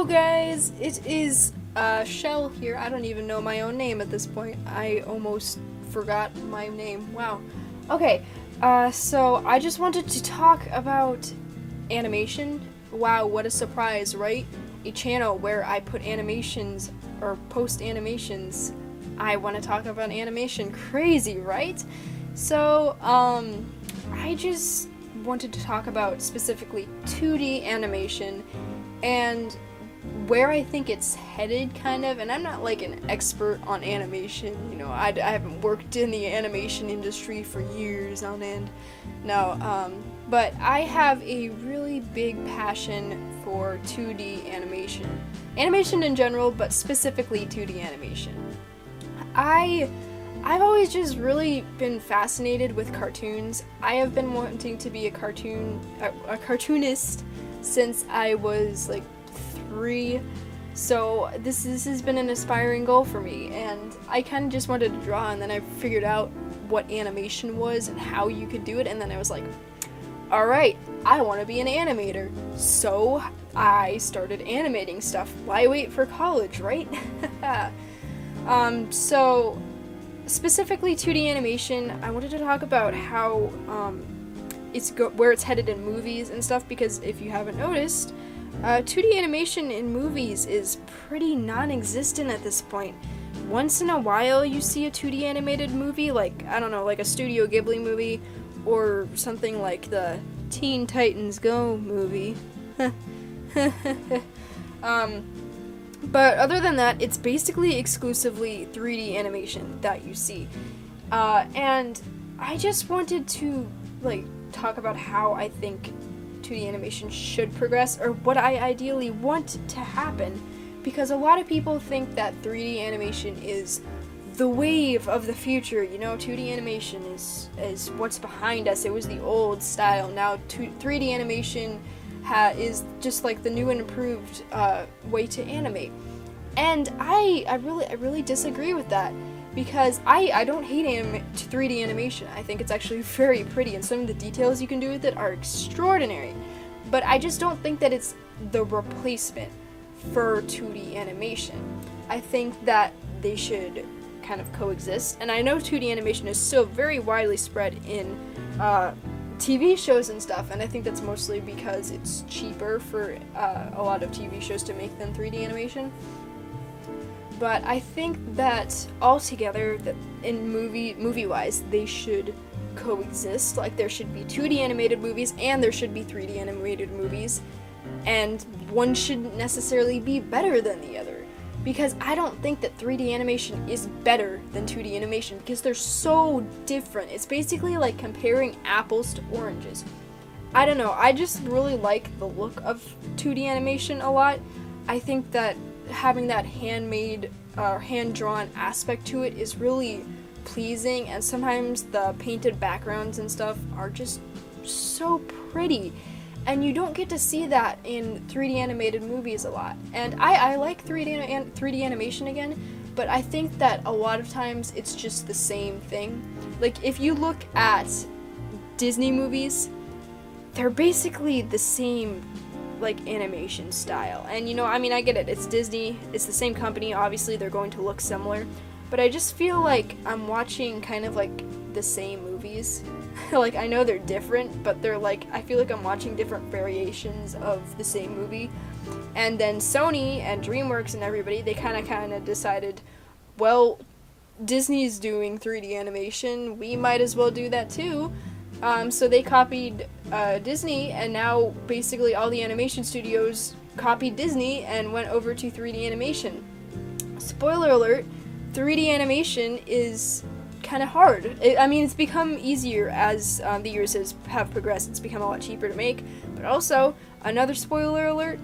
guys, it is Shell here. I don't even know my own name at this point. I almost forgot my name. Wow. Okay, so I just wanted to talk about animation. Wow, what a surprise, right? A channel where I put animations or post animations. I want to talk about animation. Crazy, right? So, I just wanted to talk about specifically 2D animation and where I think it's headed, kind of. And I'm not like an expert on animation, I haven't worked in the animation industry for years on end. No, but I have a really big passion for 2D animation. Animation in general, but specifically 2D animation. I've always just really been fascinated with cartoons. I have been wanting to be a cartoonist since I was like 3. So this has been an aspiring goal for me, and I kind of just wanted to draw, and then I figured out what animation was and how you could do it, and then I was like, all right, I want to be an animator. So I started animating stuff. Why wait for college, right? So specifically 2D animation, I wanted to talk about how where it's headed in movies and stuff, because if you haven't noticed, 2D animation in movies is pretty non-existent at this point. Once in a while you see a 2D animated movie, like, I don't know, like a Studio Ghibli movie, or something like the Teen Titans Go movie. But other than that, it's basically exclusively 3D animation that you see. And I just wanted to, talk about how I think 2D animation should progress, or what I ideally want to happen, because a lot of people think that 3D animation is the wave of the future. 2D animation is what's behind us. It was the old style. Now 3D animation is just like the new and improved way to animate. And I really disagree with that, because I don't hate 3D animation. I think it's actually very pretty, and some of the details you can do with it are extraordinary. But I just don't think that it's the replacement for 2D animation. I think that they should kind of coexist, and I know 2D animation is still very widely spread in TV shows and stuff, and I think that's mostly because it's cheaper for a lot of TV shows to make than 3D animation. But I think that altogether, that in movie-wise, they should coexist. Like, there should be 2D animated movies and there should be 3D animated movies, and one shouldn't necessarily be better than the other, because I don't think that 3D animation is better than 2D animation, because they're so different. It's basically like comparing apples to oranges. I don't know, I just really like the look of 2D animation a lot. I think that having that handmade hand-drawn aspect to it is really pleasing, and sometimes the painted backgrounds and stuff are just so pretty, and you don't get to see that in 3D animated movies a lot. And I like 3D animation again, but I think that a lot of times it's just the same thing. Like, if you look at Disney movies, they're basically the same animation style. And I get it, it's Disney, it's the same company, obviously they're going to look similar, but I just feel like I'm watching kind of the same movies. I know they're different, but they're I feel like I'm watching different variations of the same movie. And then Sony and DreamWorks and everybody, they kind of decided, well, Disney's doing 3D animation, we might as well do that too. So they copied Disney, and now basically all the animation studios copied Disney and went over to 3D animation. Spoiler alert, 3D animation is kind of hard. It's become easier as the years have progressed. It's become a lot cheaper to make, but also, another spoiler alert,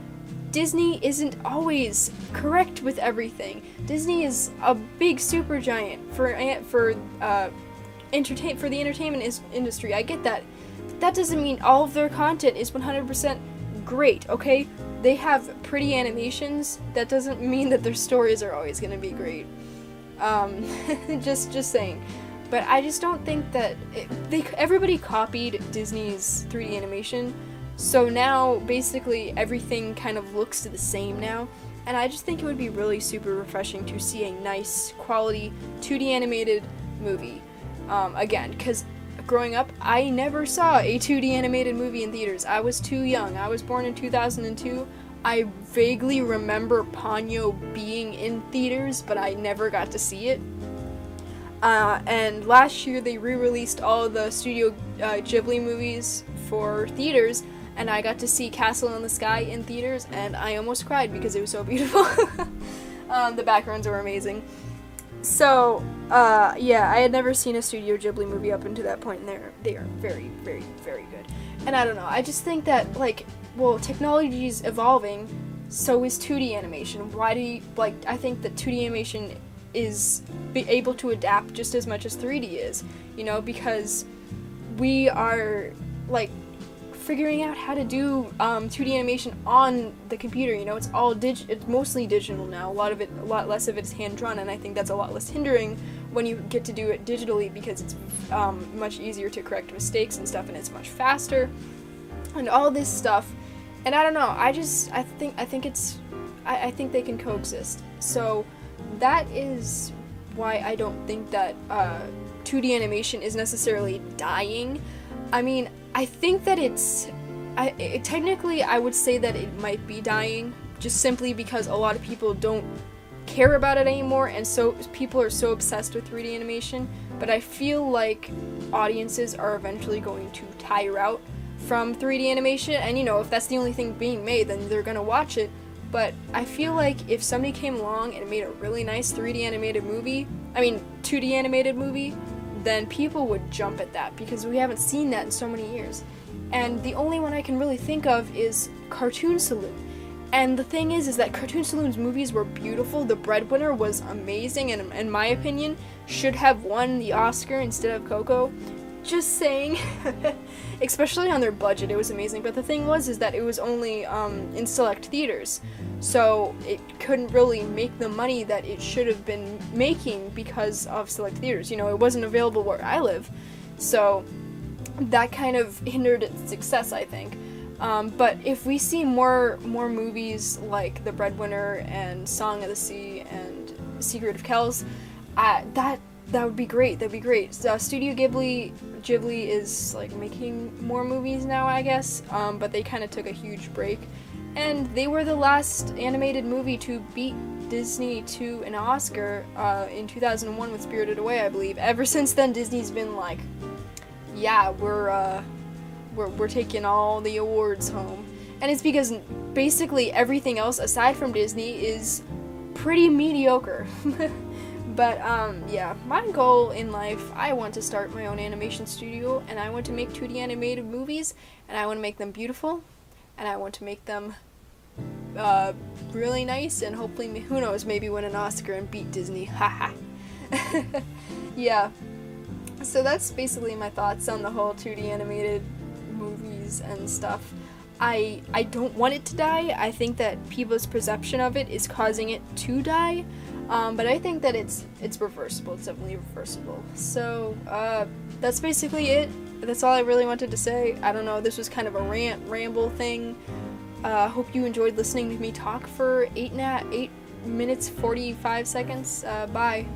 Disney isn't always correct with everything. Disney is a big super giant for the entertainment industry. I get that. That doesn't mean all of their content is 100% great, okay? They have pretty animations. That doesn't mean that their stories are always going to be great. Just saying. But I just don't think that everybody copied Disney's 3D animation, So now, basically, everything kind of looks the same now. And I just think it would be really super refreshing to see a nice, quality, 2D animated movie. Again, because growing up, I never saw a 2D animated movie in theaters. I was too young. I was born in 2002. I vaguely remember Ponyo being in theaters, but I never got to see it. And last year they re-released all the Studio Ghibli movies for theaters, and I got to see Castle in the Sky in theaters, and I almost cried because it was so beautiful. The backgrounds were amazing. So, yeah, I had never seen a Studio Ghibli movie up until that point, and they are very, very, very good. And I don't know, I just think that, like, well, technology is evolving, so is 2D animation. I think that 2D animation is able to adapt just as much as 3D is, you know, because we are, like, figuring out how to do 2D animation on the computer. You know, it's mostly digital now. A lot less of it is hand drawn, and I think that's a lot less hindering when you get to do it digitally, because it's much easier to correct mistakes and stuff, and it's much faster, and all this stuff. And I don't know. I think they can coexist. So that is why I don't think that 2D animation is necessarily dying. I mean, I think that technically I would say that it might be dying, just simply because a lot of people don't care about it anymore, and so people are so obsessed with 3D animation. But I feel like audiences are eventually going to tire out from 3D animation, and you know, if that's the only thing being made, then they're gonna watch it. But I feel like if somebody came along and made a really nice 2D animated movie, then people would jump at that, because we haven't seen that in so many years. And the only one I can really think of is Cartoon Saloon. And the thing is that Cartoon Saloon's movies were beautiful. The Breadwinner was amazing, and in my opinion, should have won the Oscar instead of Coco. Just saying. Especially on their budget, it was amazing. But the thing is that it was only in select theaters, so it couldn't really make the money that it should have been making because of select theaters. You know, it wasn't available where I live, so that kind of hindered its success, I think. But if we see more movies like The Breadwinner and Song of the Sea and Secret of Kells, that would be great. That'd be great. Studio Ghibli is like making more movies now, I guess, but they kind of took a huge break, and they were the last animated movie to beat Disney to an Oscar in 2001 with Spirited Away, I believe. Ever since then, Disney's been like, yeah, we're taking all the awards home, and it's because basically everything else aside from Disney is pretty mediocre. But, yeah, my goal in life, I want to start my own animation studio, and I want to make 2D animated movies, and I want to make them beautiful, and I want to make them, really nice, and hopefully, who knows, maybe win an Oscar and beat Disney, haha. Yeah, so that's basically my thoughts on the whole 2D animated movies and stuff. I don't want it to die. I think that people's perception of it is causing it to die. But I think that it's reversible. It's definitely reversible. So, that's basically it. That's all I really wanted to say. I don't know, this was kind of a ramble thing. Hope you enjoyed listening to me talk for 8 minutes, 45 seconds. Bye.